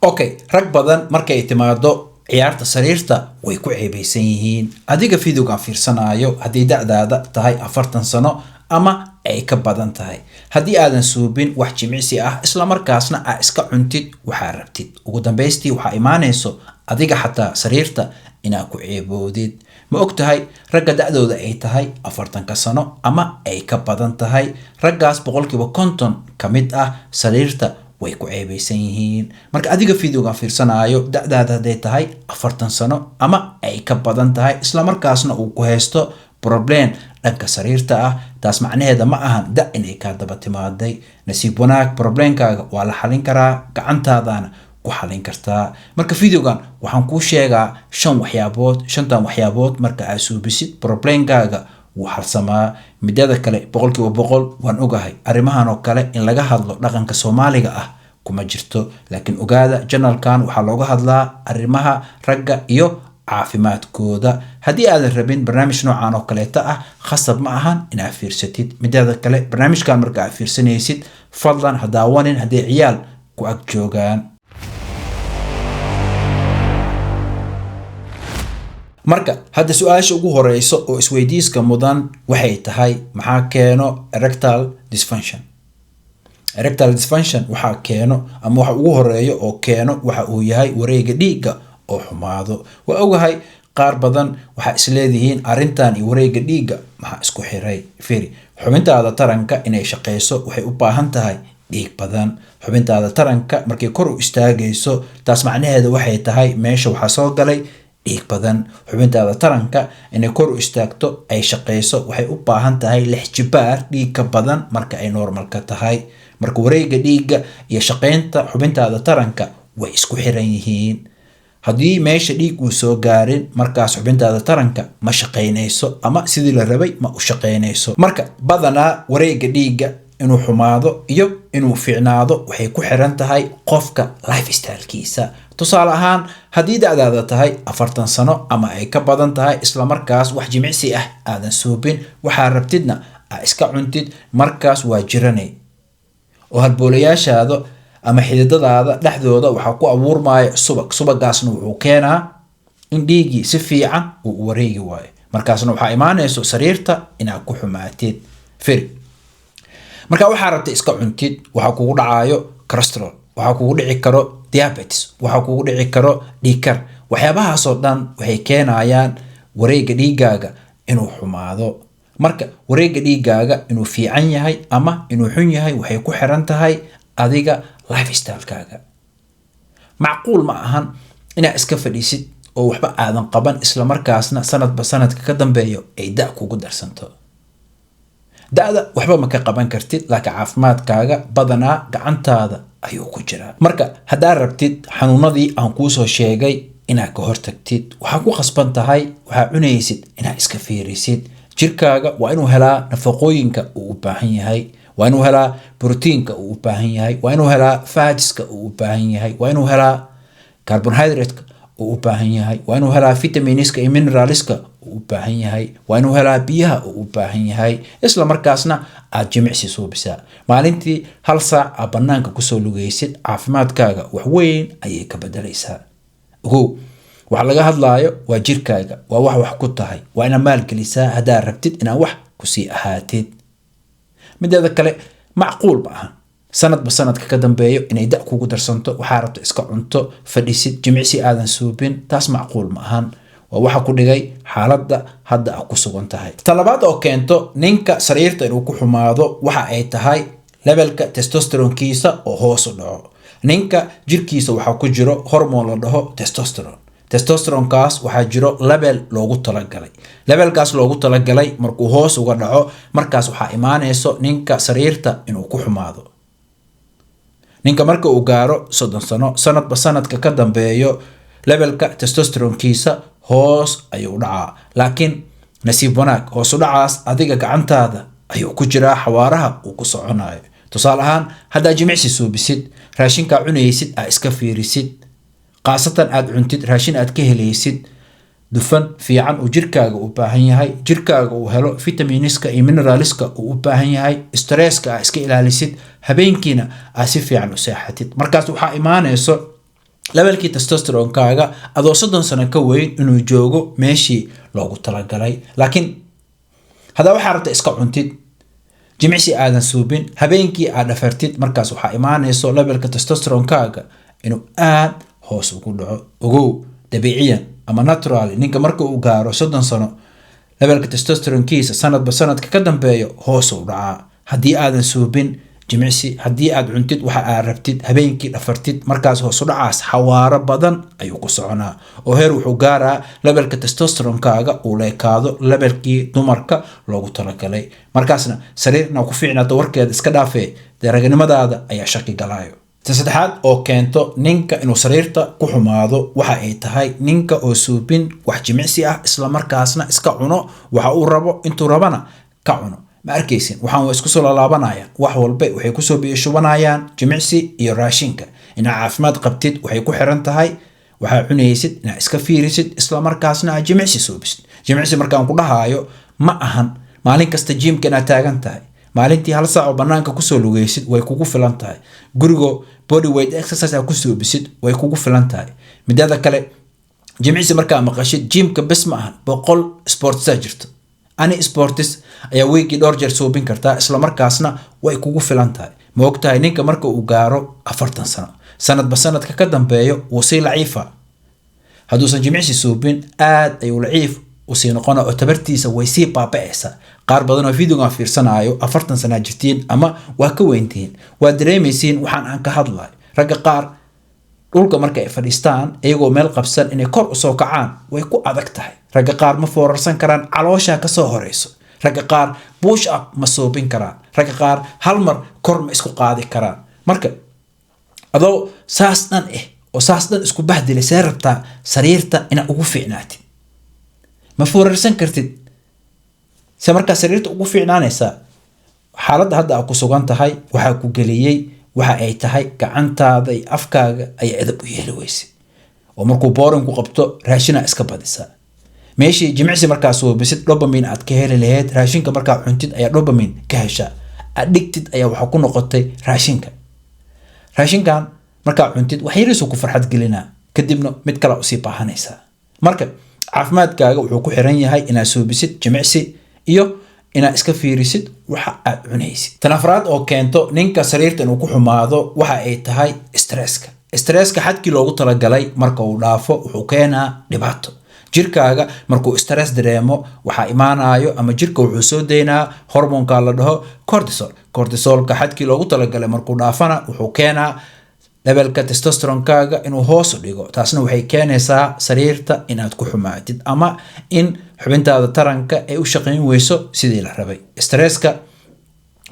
okay rag badan markay timaado ciyaarta sariirta way ku ceebeysan yihiin adiga fiidowga fiirsanayo haddii da'daada tahay 40 sano ama ay ka badan tahay haddii aadan suubin wax jimicsi ah isla markaasna aad iska cuntid waxa rabtid ugu dambeystii waxa imaanayso adiga xataa sariirta inaad ku ceeboodid ma ogtahay ragga da'dooda ay tahay 40 sano ama ay ka badan tahay raggaas boqolkiiba 50 kamid ah sariirta way ku ceebeysan yihiin marka adiga fiidowga fiirsanayo da'daada haday tahay 40 sano ama ay ka badan tahay isla markaasna uu ku haysto problem dhanka sariirta ah taas macnaheeda ma ahan da inay ka daba timaaday nasiib wanaag problemkaaga waa la xalin karaa gacantaadana ku xalin kartaa marka fiidowgan waxaan ku sheegaa 5 waxyaabood marka aad suubisid problemkaaga وحرسما مدada kale boqolkiiba boqol waan ogahay arimahan oo kale in laga hadlo dhaqanka Soomaaliga ah kuma jirto laakiin ogaada channelkan waxa looga hadlaa arimaha ragga iyo caafimaadkooda hadii aad rabin barnaamij noocan oo kale ah khasab ma ahan inaad fiirsatid midada kale barnaamijkan marka aad fiirsanaysid fadlan hadaawanin hadii ciyaal ku ag joogaan marka hadda su'aasha ugu horeyso oo isweydiiska mudan waxay tahay maxaa keeno erectile dysfunction waxa keeno ama waxa ugu horeeyo oo keeno waxa uu yahay wareega dhiigga oo xumaado waa ogahay qaar badan waxa isleedihiin arintan iyo wareega dhiigga maxaa isku xiray fiiri xubintaada taranka inay shaqeyso waxay u baahan tahay dhiig badan xubintaada taranka markay kor u istaagayso taas macnaheedu waxay tahay meesha waxa soo galay dhiig badan xubintaada taranka inay kor u istaagto ay shaqeyso waxay u baahan tahay 6 jibaar dhiig ka badan marka ay normalka tahay marka wareega dhiigga iyo shaqeynta xubintaada taranka way isku xiran yihiin haddii meesha dhiig uu soo gaarin markaas xubintaada taranka ma shaqeynayso ama sidii la rabay ma u shaqeynayso marka badanaa wareega dhiigga inuu xumaado iyo inuu fiicnaado waxay ku xiran tahay qofka lifestyle-kiisa tusaale ahaan haddii da'daada tahay 40 sano ama ay ka badan tahay isla markaas wax jimicsi ah aadan suubin waxa rabtidna aad iska cuntid markaas waa jiranay oo halboolayaashaada ama xididadaada dhexdooda waxa ku abuurmaya subagaasna wuxuu keenaa in dhiigii si fiican uu wareegi waayo markaasna waxa imaanayso sariirta inaad ku xumaatid firi marka waxa rabtay iska cuntid waxa kugu dhacayo cholesterol waxa kugu dhici karo diabetes waxa kugu dhici karo dhiigkar waxyaabahaas oo dhan waxay keenayaan wareega dhiigaaga inuu xumaado marka wareega dhiigaaga inuu fiican yahay ama inuu xun yahay waxay ku xiran tahay adiga lifestyle-kaaga macquul ma ahan inaad iska fadhiisid oo waxba aadan qaban isla markaasna sanadba sanadka ka dambeeyo ay da kugu darsanto da'da waxba ma ka qaban kartid laakiin caafimaadkaaga badanaa gacantaada ayuu ku jiraa marka hadaa rabtid xanuunadii aan kuu soo sheegay inaad ka hortagtid waxa ku qasban tahay waxa cunaysid inaad iska fiirisid jirkaaga waa inuu helaa nafaqooyinka uu u baahan yahay waa inuu helaa proteinka uu u baahan yahay waa inuu helaa fatska uu u baahan yahay waa inuu helaa carbohydrate uu u baahan yahay waa inuu helaa vitaminiska iyo mineralska uu u baahan yahay waa inuu helaa biyaha uu u baahan yahay isla markaasna aad jimicsi suubisaa maalintii 1 saac aad banaanka kusoo lugaysid caafimaadkaaga wax weyn ayay ka bedelaysaa ogow waxa laga hadlaayo waa jirkaaga waa wax ku tahay waa inaad maalgelisaa hadaa rabtid inaad wax ku sii ahaatid midada kale macquul ma aha sanadba sanadka ka dambeeyo inay da kugu darsanto waxa rabto iska cunto fadhiisid jimicsi aadan suubin taas macquul ma ahan waa waxa ku dhigay xaaladda hadda aad ku sugan tahay talabaad oo keento ninka sariirta inuu ku xumaado waxa ay tahay levelka testosteronkiisa oo hoos u dhaco ninka jirkiisa waxa ku jiro hormoon la dhaho testosteronkaas waxa jiro level loogu talagalay levelkaas loogu talagalay markuu hoos uga dhaco markaas waxa imaanayso ninka sariirta inuu ku xumaado ninka marka uu gaaro 30 sano sanadba sanadka ka dambeeyo levelka testosteronkiisa hoos ayuu dhacaa laakiin nasiib wanaag hoos u dhacaas adiga gacantaada ayuu ku jiraa xawaaraha uu ku soconayo tusaale ahaan hadaa jimicsi suubisid raashinka cunaysid aad iska fiirisid qaasatan aad cuntid raashin aad ka helaysid dufan fiican uu jirkaaga u baahan yahay jirkaaga uu helo vitaminiska iyo mineralska uu u baahan yahay stresska aad iska ilaalisid habeenkiina aad si fiican u seexatid markaas waxa imaanayso levelkii testosteronkaaga adoo 30 sano ka weyn inuu joogo meeshii loogu talagalay. laakiin hadaa waxaa rabta iska cuntid jimicsi aadan suubin habeenkii aad dhafartid markaas waxaa imaanayso levelka testosteronkaaga inuu aad hoos ugu dhaco. ogow dabiiciyan ama natural ninka marka uu gaaro 30 sano levelka testosteronkiisa sanadba sanadka ka dambeeyo hoos u dhacaa haddii aadan suubin jimicsi. haddii aad cuntid waxa aad rabtid habeenkii dhafartid markaas hoos u dhacaas xawaaro badan ayuu ku soconaa oo heer wuxuu gaaraa levelka testosteronkaaga uu leekaado levelkii dumarka loogu talagalay. markaasna sariirna ku fiicnaato warkeeda iska dhaafee dee raganimadaada ayaa shaki galaayo. ta saddexaad oo keento ninka inuu sariirta ku xumaado waxa ay tahay ninka oo suubin wax jimicsi ah isla markaasna iska cuno waxa uu rabo intuu rabana ka cuno. ma arkaysin waxaan waa isku soo laalaabanayaan wax walba waxay ku soo biishubanayaan jimicsi iyo raashinka. inaad caafimaad qabtid waxay ku xiran tahay waxaa cunaysid inaad iska fiirisid isla markaasna aad jimicsi suubisid. jimicsi markaan ku dhahaayo ma ahan maalin kasta jimka inaad taagan tahay maalintii 1 saac oo banaanka kusoo lugaysid way kugu filan tahay. gurigo body weight exercise aad ku suubisid way kugu filan tahay. midada kale jimicsi markaa maqashid jimka bes ma ahan 100 sports jirto. ani sports ayaa weekii dhowr jeer suubin kartaa isla markaasna way kugu filan tahay. ma ogtahay ninka marka uu gaaro 40 sano sanadba sanadka ka dambeeyo wuu sii laciifa hadduusan jimicsi suubin aad ayuu laciif u sii noqona oo tabartiisa way sii baaba'aysaa. qaar badan oo videogan fiirsanayo 40 sano jirtiin ama waa ka weyntiin waa dareemaysiin waxaan aan ka hadlayo. ragga qaar dhulka marka ay fadhiistaan iyagoo meel qabsan inay kor u soo kacaan way ku adag tahay. ragga qaar ma foorarsan karaan caloosha ka soo horeyso. ragga qaar push up ma suubin karaan. ragga qaar hal mar kor ma isku qaadi karaan. marka adoo saas dhan oo saas dhan isku bahdilay see rabtaa sariirta inaad ugu fiicnaatid ma foorarsan kartid se markaa sariirta ugu fiicnaanaysaa. xaaladda hadda aad ku sugan tahay waxaa ku geliyey waxa ay tahay gacantaada iyo afkaaga ay edab u yeeli weyse oo markuu boring ku qabto raashina iska badisa. meeshii jimicsi markaa suubisid dopamine aad ka heli lahayd raashinka markaa cuntid ayaa dopamine ka heshaa. addicted ayaa waxa ku noqotay raashinka. raashinkan markaa cuntid wax yariisu ku farxad gelinaa kadibna mid kale u sii baahanaysaa. marka caafimaadkaaga wuxuu ku xiran yahay inaad suubisid jimicsi iyo inaad iska fiirisid waxa aad cunaysid. tan afraad oo keento ninka sariirta inuu ku xumaado waxa ay tahay stresska xadkii loogu talagalay marka uu dhaafo wuxuu keenaa dhibaato. jirkaaga markuu stress dareemo waxa imaanayo ama jirka wuxuu soo deynaa hormoonka la dhaho cortisolka xadkii loogu talagalay markuu dhaafana wuxuu keenaa levelka testosteronkaaga inuu hoos u dhigo. taasna waxay keenaysaa sariirta inaad ku xumaatid ama in xubintaada taranka ay u shaqayn weyso sidii la rabay. stresska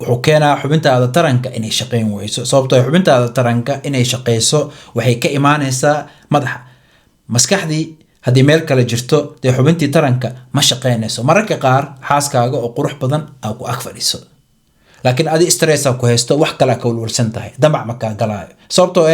wuxuu keenaa xubintaada taranka inay shaqayn weyso sababtoo xubintaada taranka inay shaqayso waxay ka imaanaysaa madaxa. maskaxdii haddii meel kale jirto dee xubintii taranka ma shaqaynayso. mararka qaar xaaskaaga oo qurux badan aa ku ag fadhiso laakiin adi stress ku haysto wax kale ka walwalsan tahay damac ma kaa galaayo sababtoo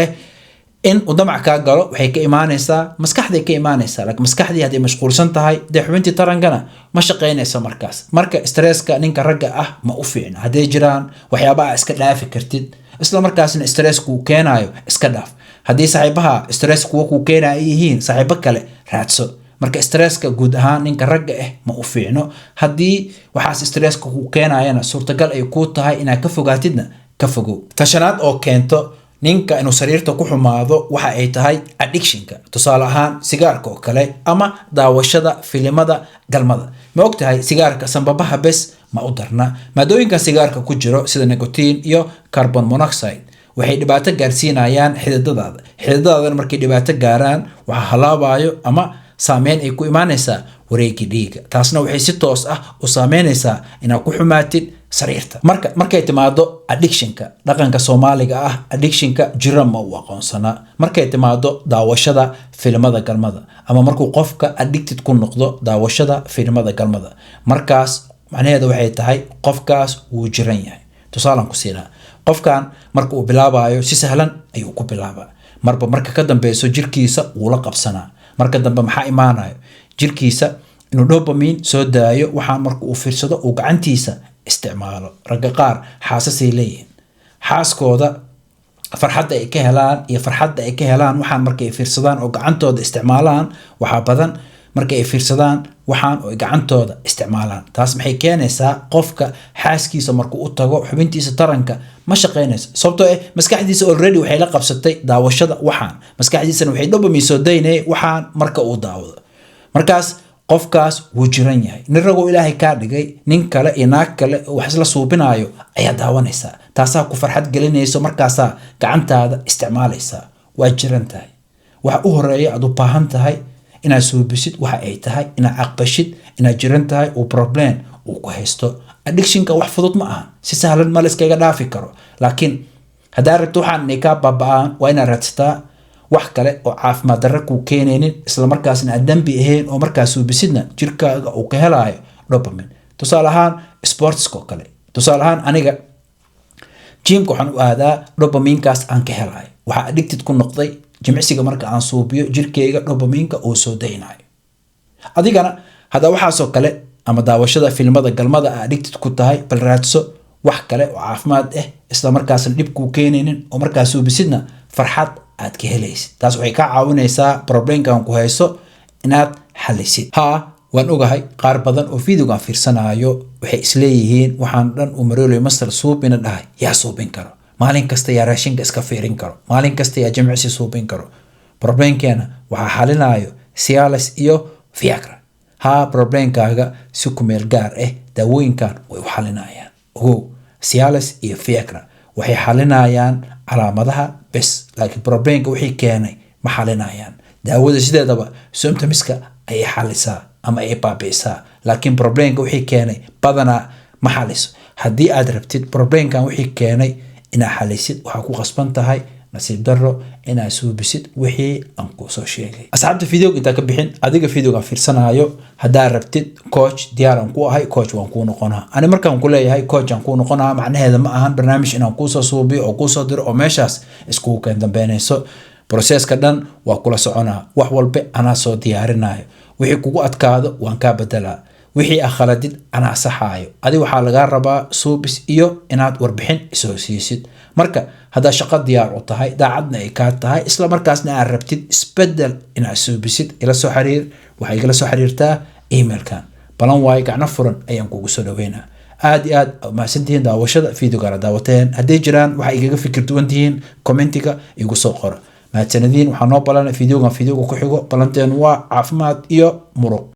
in uu damac kaa galo waxay ka imaanaysaa maskaxday ka imaanaysaa. laakiin maskaxdii haddii mashquulsan tahay dee xubintii tarankana ma shaqaynayso markaas. marka stresska ninka ragga ah ma u fiicna. hadday jiraan waxyaabaha iska dhaafi kartid isla markaasna stressku keenayo iska dhaaf. haddii saaxiibaha stress kuwa ku keenaya ay yihiin saaxiibo kale raadso. marka stresska guud ahaan ninka ragga ma u fiicno. haddii waxaas stresska ku keenayana suurtagal ay ku tahay inaad ka fogaatidna ka fogow. tashanaad oo keento ninka inuu sariirta ku xumaado waxa ay tahay addictionka. tusaale ahaan sigaarka oo kale ama daawashada filimada galmada. ma ogtahay sigaarka sanbabaha bes ma u darna maadooyinka sigaarka ku jiro sida nicotine iyo carbon monoxide waxay dhibaato gaarsiinayaan xididadaada markay dhibaato gaaraan waxa halaabayo ama saameyn ay ku imaanaysaa wareegga dhiigga. taasna waxay si toos ah u saameynaysaa inaad ku xumaatid sariirta. markay timaado addictionka dhaqanka Soomaaliga ah addictionka jira ma u aqoonsana. markay timaado daawashada filimada galmada ama markuu qofka addicted ku noqdo daawashada filimada galmada markaas macnaheedu waxay tahay qofkaas wuu jiran yahay. tusaalan ku siinaa qofkan marka uu bilaabayo si sahlan ayuu ku bilaabaa marka ka dambeeyo jirkiisa wuu la qabsanaa. marka dambe maxaa imaanayo jirkiisa inuu dopamine soo daayo waxaan marka uu fiirsado uu gacantiisa isticmaalo. ragga qaar xaasasay leeyihiin xaaskooda farxadda ay ka helaan iyo farxadda ay ka helaan waxaan markay fiirsadaan oo gacantooda isticmaalaan waxaa badan markay fiirsadaan waxaan oo gacantooda isticmaalaan. taas maxay keenaysaa qofka xaaskiisa markuu u tago xubintiisa taranka ma shaqeynayso sababtoo ah maskaxdiisa already waxay la qabsatay daawashada waxaan, maskaxdiisana waxay dopamine soo daynay waxaan marka uu daawado. markaas qofkaas wuu jiran yahay. nin ragoo ilaahay kaa dhigay nin kale iyo naag kale wax isla suubinayo ayaa daawanaysaa, taasaa ku farxad gelinayso, markaasaa gacantaada isticmaalaysaa. waa jiran tahay. waxa u horeeya aad u baahan tahay inaad suubisid waxa ay tahay inaad aqbashid inaad jiran tahay oo problem uu ku haysto. addictionka wax fudud ma aha, si sahlan ma la iskaga dhaafi karo, laakiin haddaad rabto waxaan inay kaa baaba'aan waa inaad raadsataa wax kale oo caafimaad darro kuu keenaynin, isla markaasna aan dambi ahayn, oo markaas suubisidna jirkaaga uu ka helaayo dopamine. tusaale ahaan sportska oo kale, tusaale ahaan aniga jimka waxaan u aadaa dopaminekaas aan ka helaayo. waxaa addicted ku noqday jimicsiga marka aan suubiyo jirkeyga dopamineka uu soo daynayo. adigana hadda waxaasoo kale ama daawashada filmada galmada aad addicted ku tahay, bal raadso wax kale oo caafimaad ah isla markaasna dhib kuu keenaynin, oo markaas suubisidna farxad aad ka helaysid. taas waxay ka caawinaysaa problemkan ku hayso inaad xalisid. waan ogahay qaar badan oo videogan fiirsanayo waxay isleeyihiin waxaan dhan uu Marooley Master suubina dhahay yaa suubin karo, maalin kasta yaa raashinka iska fiirin karo, maalin kasta yaa jimicsi suubin karo. problemkeena waxaa xalinayo Cialis iyo Viagra. problemkaaga si ku meel gaar ah daawooyinkan way u xalinayaan. Cialis iyo Viagra waxay xalinayaan calaamadaha bes, laakiin problemka wixii keenay ma xalinayaan. daawada sideedaba symptomska ay xalisaa ama ay baabi'isaa, laakiin problemka wixii keenay badanaa ma xaliso. haddii aad rabtid problemkan wixii keenay inaad xalisid, waxaa ku qasban tahay nasiib darro inaad suubisid wixii aan ku soo sheegay. asxaabta video inta ka bixin, adiga videoga fiirsanayo haddaad rabtid coach diyaar aan ku ahay, coach waan kuu noqonaa. ani markaan ku leeyahay coach aan kuu noqonaa macnaheeda ma ahan barnaamij inaan kuu soo suubiyo oo kuu soo diro oo meeshaas iskugu keen dambeynayso. processka dhan waa kula soconaa, wax walba anaa soo diyaarinayo. wixii kugu adkaado waan kaa bedelaa, wixii khaladid anaa saxaayo. adiga waxaa lagaa rabaa suubis iyo inaad warbixin isoo siisid. marka haddaa shaqo diyaar u tahay, daacadna ay kaa tahay, isla markaasna aad rabtid isbedel inaad suubisid, ila soo xiriir. waxay igala soo xiriirtaa emailkan. balan waayo gacno furan ayaan kugu soo dhaweynaa. aad iyo aad mahadsantihiin daawashada videogaana daawateen. hadday jiraan waxa igaga fikir duwan tihiin commentiga igu soo qora. mahadsanadiin. waxaa noo balana videogan videoga ku xigo. balanteen waa caafimaad iyo muruq.